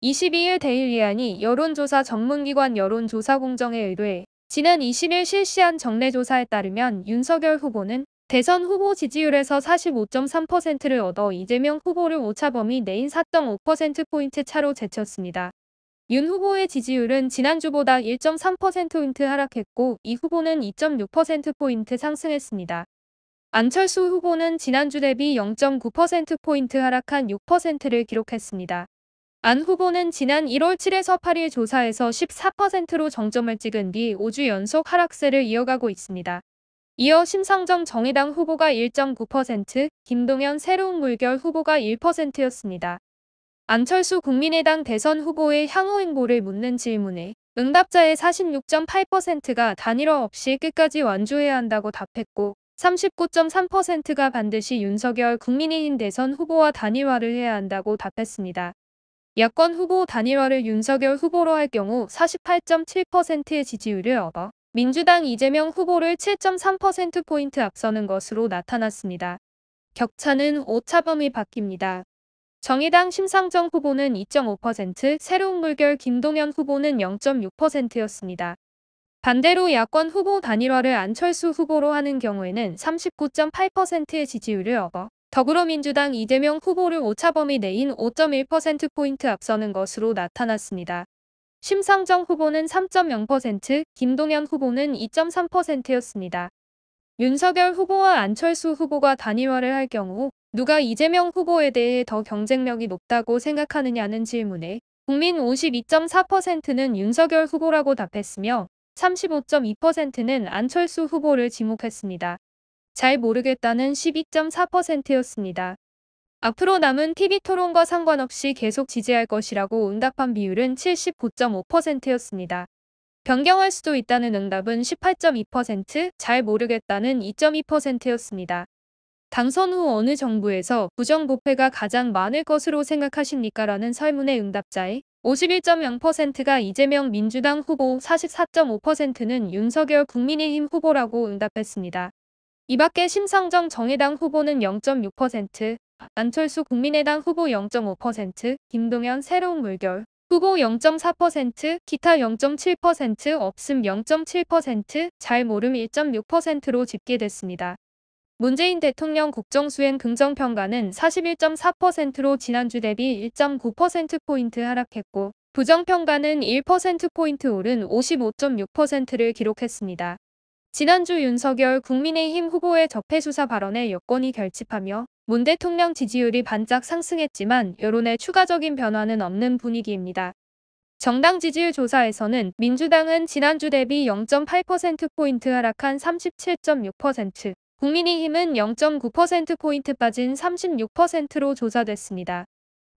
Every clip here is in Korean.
22일 데일리안이 여론조사 전문기관 여론조사공정에 의뢰해 지난 20일 실시한 정례조사에 따르면 윤석열 후보는 대선 후보 지지율에서 45.3%를 얻어 이재명 후보를 오차범위 내인 4.5%포인트 차로 제쳤습니다. 윤 후보의 지지율은 지난주보다 1.3%포인트 하락했고 이 후보는 2.6%포인트 상승했습니다. 안철수 후보는 지난주 대비 0.9%포인트 하락한 6%를 기록했습니다. 안 후보는 지난 1월 7에서 8일 조사에서 14%로 정점을 찍은 뒤 5주 연속 하락세를 이어가고 있습니다. 이어 심상정 정의당 후보가 1.9%, 김동연 새로운 물결 후보가 1%였습니다. 안철수 국민의당 대선 후보의 향후 행보를 묻는 질문에 응답자의 46.8%가 단일화 없이 끝까지 완주해야 한다고 답했고 39.3%가 반드시 윤석열 국민의힘 대선 후보와 단일화를 해야 한다고 답했습니다. 야권 후보 단일화를 윤석열 후보로 할 경우 48.7%의 지지율을 얻어 민주당 이재명 후보를 7.3%포인트 앞서는 것으로 나타났습니다. 격차는 오차범위 바뀝니다. 정의당 심상정 후보는 2.5%, 새로운 물결 김동연 후보는 0.6%였습니다. 반대로 야권 후보 단일화를 안철수 후보로 하는 경우에는 39.8%의 지지율을 얻어 더불어민주당 이재명 후보를 오차범위 내인 5.1%포인트 앞서는 것으로 나타났습니다. 심상정 후보는 3.0%, 김동연 후보는 2.3%였습니다. 윤석열 후보와 안철수 후보가 단일화를 할 경우 누가 이재명 후보에 대해 더 경쟁력이 높다고 생각하느냐는 질문에 국민 52.4%는 윤석열 후보라고 답했으며 35.2%는 안철수 후보를 지목했습니다. 잘 모르겠다는 12.4%였습니다. 앞으로 남은 TV토론과 상관없이 계속 지지할 것이라고 응답한 비율은 79.5%였습니다. 변경할 수도 있다는 응답은 18.2%, 잘 모르겠다는 2.2%였습니다. 당선 후 어느 정부에서 부정부패가 가장 많을 것으로 생각하십니까? 라는 설문의 응답자의 51.0%가 이재명 민주당 후보, 44.5%는 윤석열 국민의힘 후보라고 응답했습니다. 이 밖에 심상정 정의당 후보는 0.6%, 안철수 국민의당 후보 0.5%, 김동연 새로운 물결 후보 0.4%, 기타 0.7%, 없음 0.7%, 잘 모름 1.6%로 집계됐습니다. 문재인 대통령 국정수행 긍정평가는 41.4%로 지난주 대비 1.9%포인트 하락했고 부정평가는 1%포인트 오른 55.6%를 기록했습니다. 지난주 윤석열 국민의힘 후보의 적폐수사 발언에 여권이 결집하며 문 대통령 지지율이 반짝 상승했지만 여론에 추가적인 변화는 없는 분위기입니다. 정당 지지율 조사에서는 민주당은 지난주 대비 0.8%포인트 하락한 37.6%, 국민의힘은 0.9%포인트 빠진 36%로 조사됐습니다.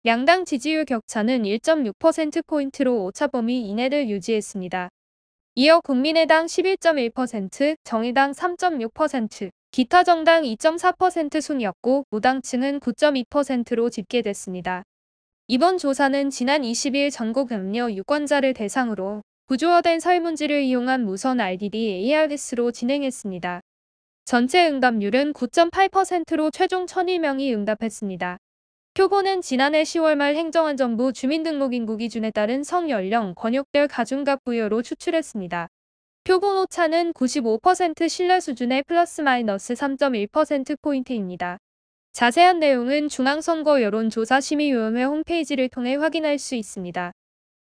양당 지지율 격차는 1.6%포인트로 오차범위 이내를 유지했습니다. 이어 국민의당 11.1%, 정의당 3.6%, 기타 정당 2.4% 순이었고 무당층은 9.2%로 집계됐습니다. 이번 조사는 지난 20일 전국 남녀 유권자를 대상으로 구조화된 설문지를 이용한 무선 RDD ARS로 진행했습니다. 전체 응답률은 9.8%로 최종 1001명이 응답했습니다. 표본은 지난해 10월 말 행정안전부 주민등록인구 기준에 따른 성연령, 권역별 가중갑 부여로 추출했습니다. 표본 오차는 95% 신뢰 수준의 플러스 마이너스 3.1%포인트입니다. 자세한 내용은 중앙선거 여론조사심의위원회 홈페이지를 통해 확인할 수 있습니다.